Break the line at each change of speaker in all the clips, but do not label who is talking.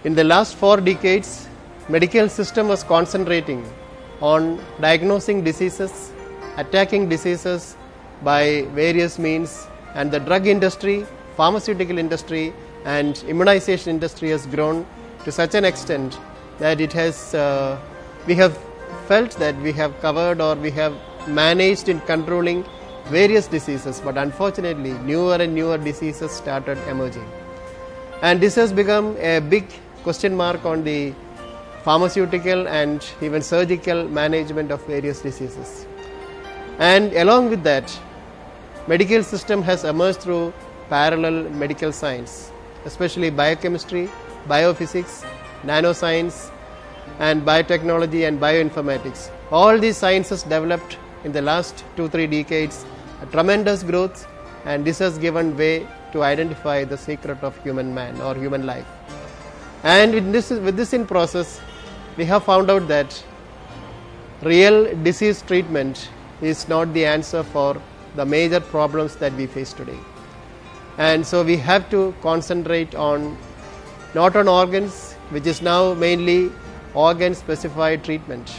In the last 4 decades, medical system was concentrating on diagnosing diseases, attacking diseases by various means, and the drug industry, pharmaceutical industry and immunization industry has grown to such an extent that it has we have felt that we have covered or we have managed in controlling various diseases, but unfortunately newer and newer diseases started emerging, and this has become a big question mark on the pharmaceutical and even surgical management of various diseases. And along with that, medical system has emerged through parallel medical science, especially biochemistry, biophysics, nanoscience and biotechnology and bioinformatics. All these sciences developed in the last 2-3 decades a tremendous growth, and this has given way to identify the secret of human man or human life. And with this in process, we have found out that real disease treatment is not the answer for the major problems that we face today. And so we have to concentrate on not on organs, which is now mainly organ specified treatment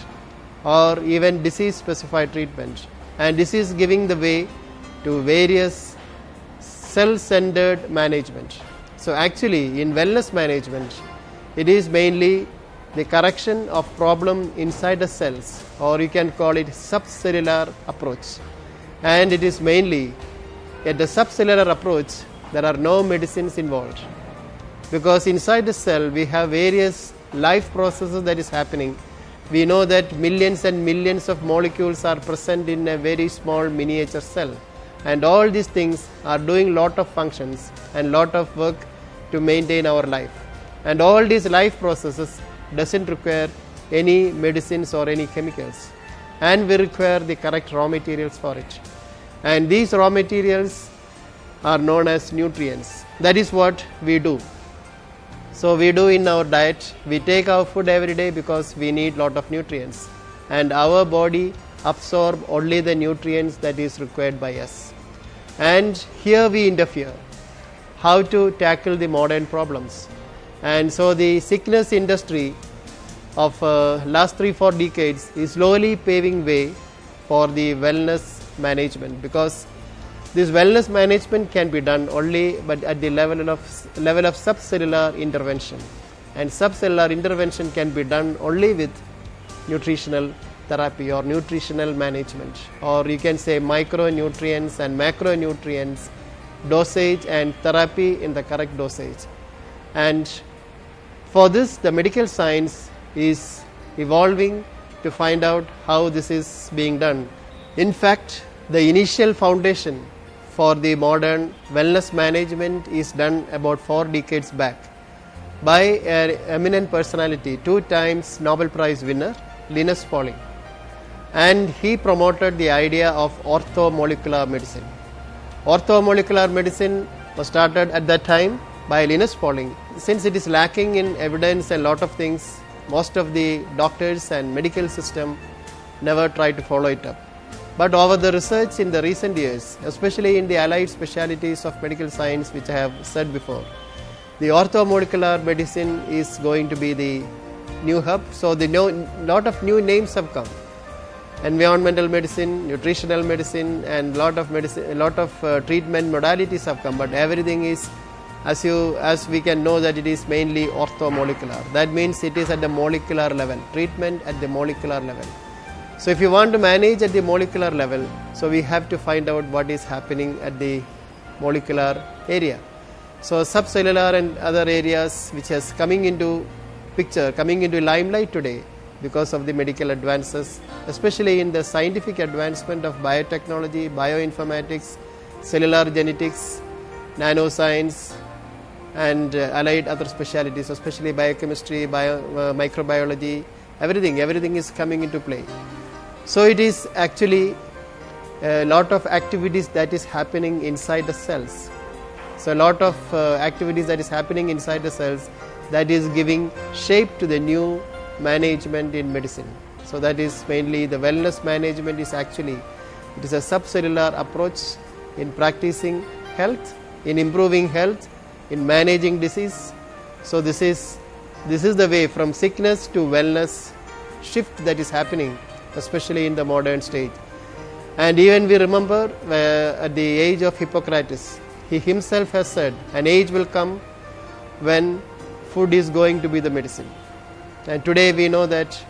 or even disease specified treatment, and this is giving the way to various cell-centered management. So actually in wellness management, it is mainly the correction of problem inside the cells, or you can call it subcellular approach. And it is mainly at the subcellular approach there are no medicines involved, because inside the cell we have various life processes that is happening. We know that millions and millions of molecules are present in a very small miniature cell, and all these things are doing lot of functions and lot of work to maintain our life, and all these life processes doesn't require any medicines or any chemicals, and we require the correct raw materials for it, and these raw materials are known as nutrients. That is what we do. So we do in our diet, we take our food every day because we need lot of nutrients, and our body absorb only the nutrients that is required by us, and here we interfere how to tackle the modern problems. And so the sickness industry of last 3-4 decades is slowly paving way for the wellness management, because this wellness management can be done only but at the level of subcellular intervention, and subcellular intervention can be done only with nutritional therapy or nutritional management, or you can say micronutrients and macronutrients, dosage and therapy in the correct dosage. And for this the medical science is evolving to find out how this is being done. In fact, the initial foundation for the modern wellness management is done about 4 decades back by an eminent personality, 2 times Nobel Prize winner Linus Pauling, and he promoted the idea of orthomolecular medicine. Orthomolecular medicine was started at that time by Linus Pauling. Since it is lacking in evidence and lot of things, most of the doctors and medical system never try to follow it up. But over the research in the recent years, especially in the allied specialities of medical science, which I have said before, the orthomolecular medicine is going to be the new hub. So the lot of new names have come: environmental medicine, nutritional medicine, and lot of treatment modalities have come. But everything is, as we can know, that it is mainly orthomolecular. That means it is at the molecular level, treatment at the molecular level. So if you want to manage at the molecular level, so we have to find out what is happening at the molecular area. So subcellular and other areas which is coming into picture, coming into limelight today because of the medical advances, especially in the scientific advancement of biotechnology, bioinformatics, cellular genetics, nanoscience and allied other specialities, especially biochemistry, microbiology, everything is coming into play. So it is actually a lot of activities that is happening inside the cells. So a lot of activities that is happening inside the cells that is giving shape to the new management in medicine. So that is mainly the wellness management is actually, it is a subcellular approach in practicing health, in improving health, in managing disease. So this is This is the way from sickness to wellness shift that is happening, especially in the modern stage. And even we remember at the age of Hippocrates, he himself has said, an age will come when food is going to be the medicine. And today we know that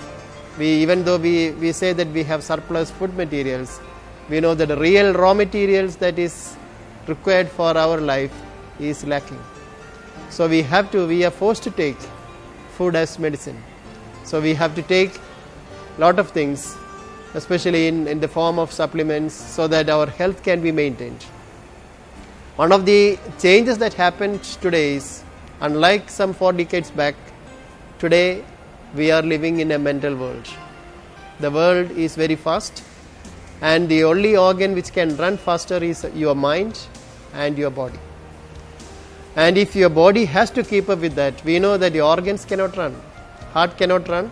even though we say that we have surplus food materials, we know that the real raw materials that is required for our life is lacking. So we are forced to take food as medicine. So we have to take lot of things, especially in the form of supplements, so that our health can be maintained. One of the changes that happened today is, unlike some 4 decades back, today we are living in a mental world. The world is very fast, and the only organ which can run faster is your mind and your body. And if your body has to keep up with that, we know that the organs cannot run. Heart cannot run,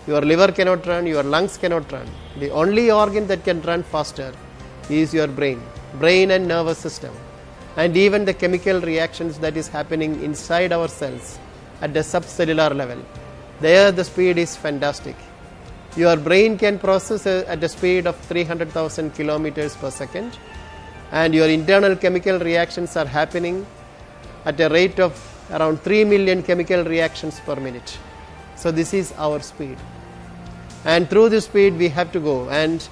your liver cannot run, your lungs cannot run. The only organ that can run faster is your brain and nervous system, and even the chemical reactions that is happening inside our cells at the subcellular level. There the speed is fantastic. Your brain can process at a speed of 300,000 kilometers per second, and your internal chemical reactions are happening at a rate of around 3 million chemical reactions per minute. So this is our speed. And through this speed we have to go, and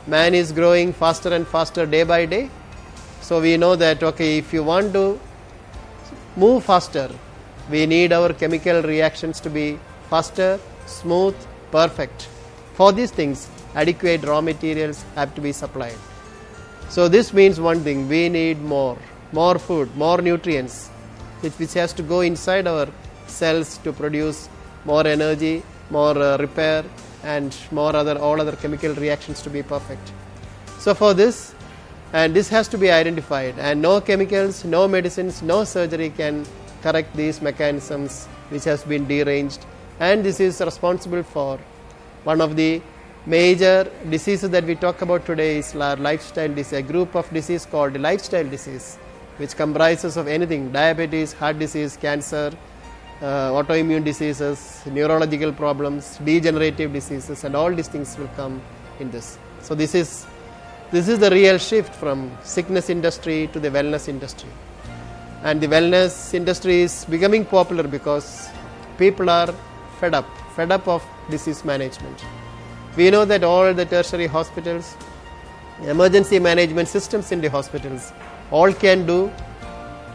man is growing faster and faster day by day. So we know that, okay, if you want to move faster, we need our chemical reactions to be faster, smooth, perfect. For these things, adequate raw materials have to be supplied. So this means one thing, we need more food, more nutrients, which has to go inside our cells to produce more energy, more repair, and all other chemical reactions to be perfect. So for this, and this has to be identified, and no chemicals, no medicines, no surgery can correct these mechanisms which has been deranged. And this is responsible for one of the major diseases that we talk about today is lifestyle disease, a group of disease called lifestyle disease, which comprises of anything: diabetes, heart disease, cancer, autoimmune diseases, neurological problems, degenerative diseases, and all these things will come in this. So this is the real shift from sickness industry to the wellness industry. And the wellness industry is becoming popular because people are fed up of disease management. We know that all the tertiary hospitals, emergency management systems in the hospitals, all can do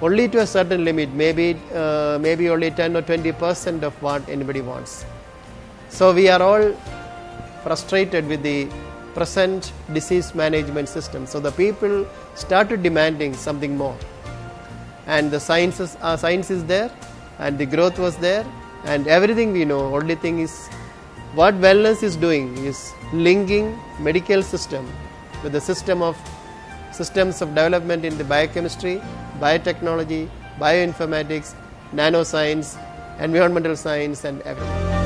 only to a certain limit, maybe only 10 or 20% of what anybody wants. So we are all frustrated with the present disease management system. So the people started demanding something more. And the science is there, and the growth was there, and everything we know. Only thing is, what wellness is doing is linking medical system with the systems of development in the biochemistry, biotechnology, bioinformatics, nanoscience, environmental science, and everything.